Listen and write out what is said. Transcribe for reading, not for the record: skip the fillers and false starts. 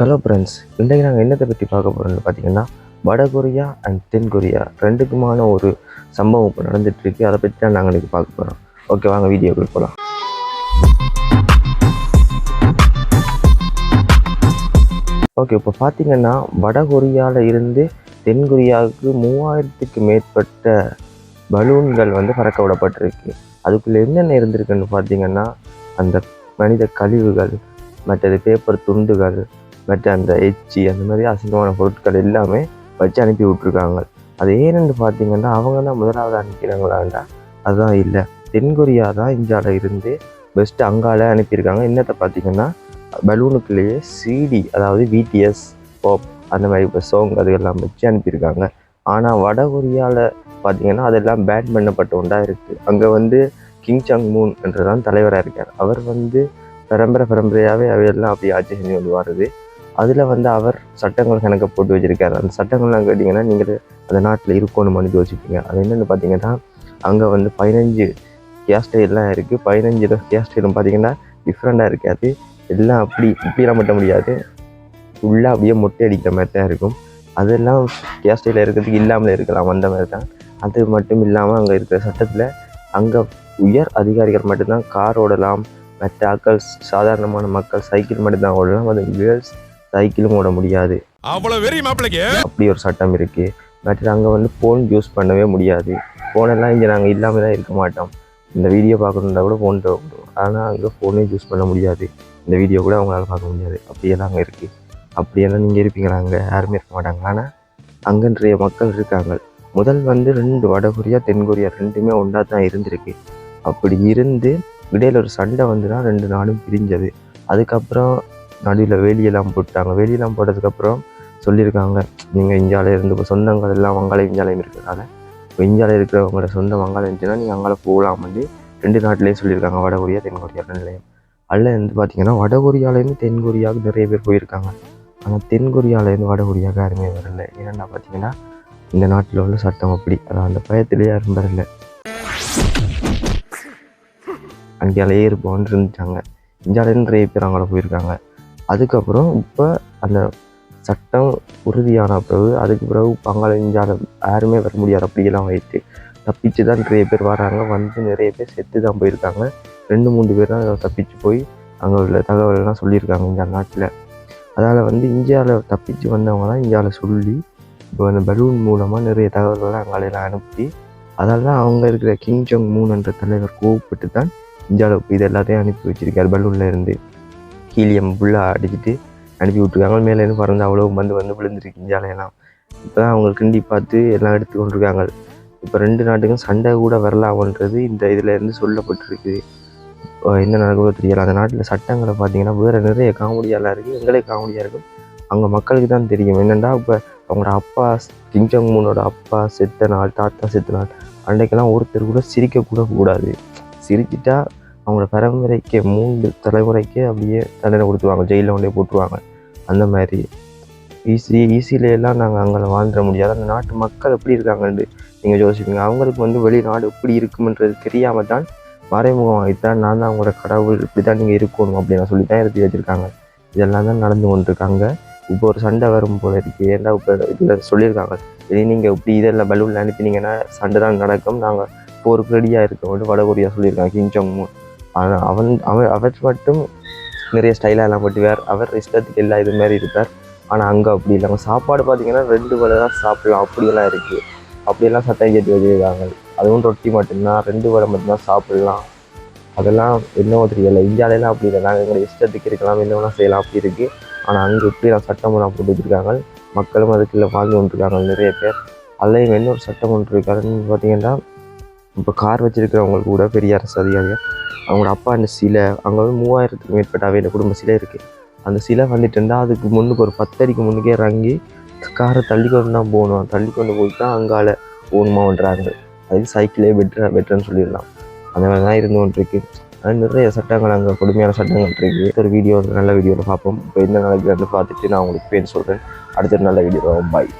Hello friends, இன்றைக்கு நாங்கள் என்னத்தை பற்றி பார்க்க போகிறோம்னு பார்த்தீங்கன்னா, வடகொரியா அண்ட் தென்கொரியா ரெண்டுக்குமான ஒரு சம்பவம் இப்போ நடந்துகிட்ருக்கு. அதை பற்றி தான் நாங்கள் இன்றைக்கி பார்க்க போகிறோம். ஓகே, வாங்க வீடியோக்குள்ள போகலாம். ஓகே, இப்போ பார்த்தீங்கன்னா வடகொரியாவில் இருந்து தென்கொரியாவுக்கு 3000க்கு மேற்பட்ட பலூன்கள் பறக்க விடப்பட்டிருக்கு. அதுக்குள்ளே என்னென்ன இருந்திருக்குன்னு பார்த்தீங்கன்னா, அந்த மனித கழிவுகள், மற்றது பேப்பர் துண்டுகள், மற்ற அந்த எச்சி, அந்த மாதிரி அசிங்கமான பொருட்கள் எல்லாமே வச்சு அனுப்பி விட்ருக்காங்க. அது ஏன்னு பார்த்தீங்கன்னா, அவங்க தான் முதலாவது அனுப்பிக்கிறாங்களாண்டா அதுதான் இல்லை. தென்கொரியா தான் இந்தியாவில் இருந்து பெஸ்ட்டு அங்கால அனுப்பியிருக்காங்க. என்னத்தை பார்த்தீங்கன்னா, பலூனுக்குள்ளேயே சிடி, அதாவது பிடிஎஸ், பாப், அந்த மாதிரி இப்போ சாங் அதுக்கெல்லாம் வச்சு அனுப்பியிருக்காங்க. ஆனால் வடகொரியாவில் பார்த்தீங்கன்னா அதெல்லாம் பேன் பண்ணப்பட்ட ஒன்றா இருக்குது. அங்கே கிங் சாங் மூன் என்றதான் தலைவராக இருக்கார். அவர் பரம்பரையாகவே அவையெல்லாம் அப்படி ஆட்சி செஞ்சு கொண்டு வருது. அதில் அவர் சட்டங்கள் கணக்கை போட்டு வச்சுருக்காரு. அந்த சட்டங்கள்லாம் கேட்டிங்கன்னா நீங்கள் அந்த நாட்டில் இருக்கணும்னு மனித வச்சுப்பீங்க. அது என்னென்னு பார்த்தீங்கன்னா, அங்கே 15 கேஸ் ஸ்டைல்லாம் இருக்குது. 15 கேஸ் ஸ்டைலும் பார்த்தீங்கன்னா டிஃப்ரெண்ட்டாக இருக்காது. எல்லாம் இப்படிலாம் மட்ட முடியாது. ஃபுல்லாக அப்படியே மொட்டை அடிக்கிற மாதிரி தான் இருக்கும். அதெல்லாம் கேஸ் ஸ்டைலில் இருக்கிறதுக்கு இல்லாமல் இருக்கலாம், அந்த மாதிரி தான். அது மட்டும் இல்லாமல் அங்கே இருக்கிற சட்டத்தில் அங்கே உயர் அதிகாரிகள் மட்டும்தான் கார் ஓடலாம். மற்ற ஆட்கள், சாதாரணமான மக்கள் சைக்கிள் மட்டும்தான் ஓடலாம். அது கேர்ள்ஸ் சைக்கிளும் ஓட முடியாது. அப்படி ஒரு சட்டம் இருக்குது. மற்ற அங்கே ஃபோன் யூஸ் பண்ணவே முடியாது. ஃபோனெல்லாம் இங்கே நாங்கள் இல்லாமல் தான் இருக்க மாட்டோம். இந்த வீடியோ பார்க்கணுன்னா கூட ஃபோன் தேவைப்படும். ஆனால் அங்கே ஃபோனே யூஸ் பண்ண முடியாது. இந்த வீடியோ கூட அவங்களால பார்க்க முடியாது. அப்படியெல்லாம் அங்கே இருக்குது. அப்படியெல்லாம் நீங்கள் இருப்பீங்களா? அங்கே யாருமே இருக்க மாட்டாங்க. ஆனால் அங்கே நிறைய மக்கள் இருக்காங்க. முதல் 2 வடகொரியா தென்கொரியா ரெண்டுமே ஒன்றா தான் இருந்திருக்கு. அப்படி இருந்து இடையில ஒரு சண்டை தான் 2 நாடும் பிரிஞ்சது. அதுக்கப்புறம் நடுவில் வேலியெல்லாம் போட்டாங்க. வேலியெல்லாம் போட்டதுக்கப்புறம் சொல்லியிருக்காங்க, நீங்கள் இந்தியாவில் இருந்து இப்போ சொந்தங்கள் எல்லாம் வங்காளம் இந்தியாலையும் இருக்கிறதால இப்போ இந்தியாவில் இருக்கிறவங்களோட சொந்த வங்காளம் இருந்துச்சுன்னா நீங்கள் அங்கே போகலாம் 2 நாட்டிலையும் சொல்லியிருக்காங்க, வடகொரியா தென்கொரியா ரெண்டுலையும். அதில் பார்த்தீங்கன்னா வடகொரியாவிலேருந்து தென்கொரியாவுக்கு நிறைய பேர் போயிருக்காங்க. ஆனால் தென்கொரியாவிலேருந்து வடகொரியாவுக்கு யாருமே வரல. ஏன்னா பார்த்தீங்கன்னா இந்த நாட்டில் உள்ள சட்டம் அப்படி, அதான் அந்த பயத்திலே யாரும் வரல. அங்கேயாலேயே இருப்போன்னு இருந்துட்டாங்க. இந்தியாவிலேருந்து நிறைய பேர் அங்கே போயிருக்காங்க. அதுக்கப்புறம் இப்போ அந்த சட்டம் உறுதியான பிறகு அதுக்கு பிறகு பங்காளி இந்தியாவில் யாருமே வர முடியாது. அப்படியெல்லாம் வைத்து தப்பிச்சு தான் நிறைய பேர் வராங்க. நிறைய பேர் செத்து தான் போயிருக்காங்க. 2-3 பேர் தான் தப்பிச்சு போய் அங்கே உள்ள தகவலெல்லாம் சொல்லியிருக்காங்க இந்த நாட்டில். அதனால் இந்தியாவில் தப்பிச்சு வந்தவங்க தான் இந்தியாவில் சொல்லி இப்போ அந்த பலூன் மூலமாக நிறைய தகவல்களை அங்காலையெல்லாம் அனுப்பி, அதால் தான் அவங்க இருக்கிற கிங் சாங் மூன் என்ற தலைவர் கோவப்பட்டு தான் இந்தியாவில் இது எல்லாத்தையும் அனுப்பி வச்சிருக்காரு. பலூனில் இருந்து ஹீலியம் ஃபுல்லாக அடிச்சுட்டு அனுப்பி விட்ருக்காங்க. மேலேருந்து பறந்து அவ்வளோ விழுந்துருக்கு இந்தியாவிலாம். இப்போ தான் அவங்க கிண்டி பார்த்து எல்லாம் எடுத்து கொண்டிருக்காங்க. இப்போ 2 நாட்டுக்கும் சண்டை கூட வரலாமன்றது இந்த இதிலேருந்து சொல்லப்பட்டிருக்கு. என்ன நடக்குதோ தெரியல. அந்த நாட்டில் சட்டங்களை பார்த்தீங்கன்னா வேறு நிறைய காமெடியெல்லாம் இருக்குது. எங்களே காமெடியாக இருக்கும். அவங்க மக்களுக்கு தான் தெரியும். என்னென்னா இப்போ அவங்களோட அப்பா கிங் சாங் மூனோட அப்பா செத்த நாள், தாத்தா செத்த நாள் அன்றைக்கெல்லாம் ஒருத்தர் கூட சிரிக்கக்கூட கூடாது. சிரிச்சிட்டா அவங்களோட பரம்பரைக்கு 3 தலைமுறைக்கு அப்படியே தண்டனை கொடுத்துருவாங்க, ஜெயிலில் கொண்டே போட்டுருவாங்க. அந்த மாதிரி ஈஸியிலெல்லாம் நாங்கள் அங்கே வாழ்ந்துட முடியாது. அந்த நாட்டு மக்கள் எப்படி இருக்காங்கன்னு நீங்கள் யோசிப்பீங்க. அவங்களுக்கு வெளிநாடு எப்படி இருக்குமென்றது தெரியாமல் தான் மறைமுகம் ஆகித்தான் நான் தான் அவங்களோட கடவுள், இப்படி தான் நீங்கள் இருக்கணும் அப்படின்னு சொல்லி தான் எடுத்து வச்சுருக்காங்க. இதெல்லாம் தான் நடந்து கொண்டிருக்காங்க. இப்போ ஒரு சண்டை வரும் போல இருக்குது. ஏன்னா இப்போ இதில் சொல்லியிருக்காங்க, இனி நீங்கள் இப்படி இதெல்லாம் பலூனில் அனுப்பினீங்கன்னா சண்டை தான் நடக்கும், நாங்கள் போருக்கு ரெடியாக இருக்கோம்னு வடகொரியா சொல்லியிருக்காங்க கிங் சாங் மூன். ஆனால் அவர் மட்டும் நிறைய ஸ்டைலாக எல்லாம் போட்டுவார். அவர் இஷ்டத்துக்கு எல்லா இது மாதிரி இருப்பார். ஆனால் அங்கே அப்படி இல்லைங்க. சாப்பாடு பார்த்தீங்கன்னா 2 வேளை தான் சாப்பிடலாம், அப்படியெல்லாம் இருக்குது. அப்படியெல்லாம் சட்டம் கேட்டு வச்சுருக்காங்க. அதுவும் ரொட்டி மட்டும்தான் 2 வேளை மட்டும்தான் சாப்பிடலாம். அதெல்லாம் என்னவோ தெரியலை. இந்தியாவிலலாம் அப்படி இல்லை. நாங்கள் எங்களை இஷ்டத்துக்கு இருக்கலாம், என்ன வேணால் செய்யலாம், அப்படி இருக்குது. ஆனால் அங்கே இப்படிலாம் சட்டமெல்லாம் போட்டு வச்சுருக்காங்க. மக்களும் அதுக்குள்ளே வாழ்ந்து கொண்டிருக்காங்க நிறைய பேர். அதுலேயும் இன்னொரு சட்டம் ஒன்று இருக்காருன்னு பார்த்தீங்கன்னா, இப்போ கார் வச்சுருக்கிறவங்களுக்கு கூட பெரிய அரசு அதிகாரிகள் அவங்களோட அப்பா அந்த சிலை அங்கே 3000க்கு மேற்பட்ட அவையில் குடும்ப சிலை இருக்குது. அந்த சிலை இருந்தால் அதுக்கு முன்னுக்கு ஒரு 10 அடிக்கு முன்னுக்கே இறங்கி காரை தள்ளி கொண்டு தான் போகணும். தள்ளி கொண்டு போய் தான் அங்கால போகணுமான்றாங்க. அதுக்கு சைக்கிளே பெட்டர்னு சொல்லிடலாம். அந்த மாதிரி தான் இருந்து கொண்டு இருக்குது. அது நிறைய சட்டங்கள் அங்கே கொடுமையான சட்டங்கள் இருக்குது. ஒரு வீடியோ நல்ல வீடியோவில் பார்ப்போம். இப்போ என்ன நடக்குதுன்னு பார்த்துட்டு நான் உங்களுக்கு பேர் சொல்கிறேன். அடுத்த நல்ல வீடியோ. பாய்.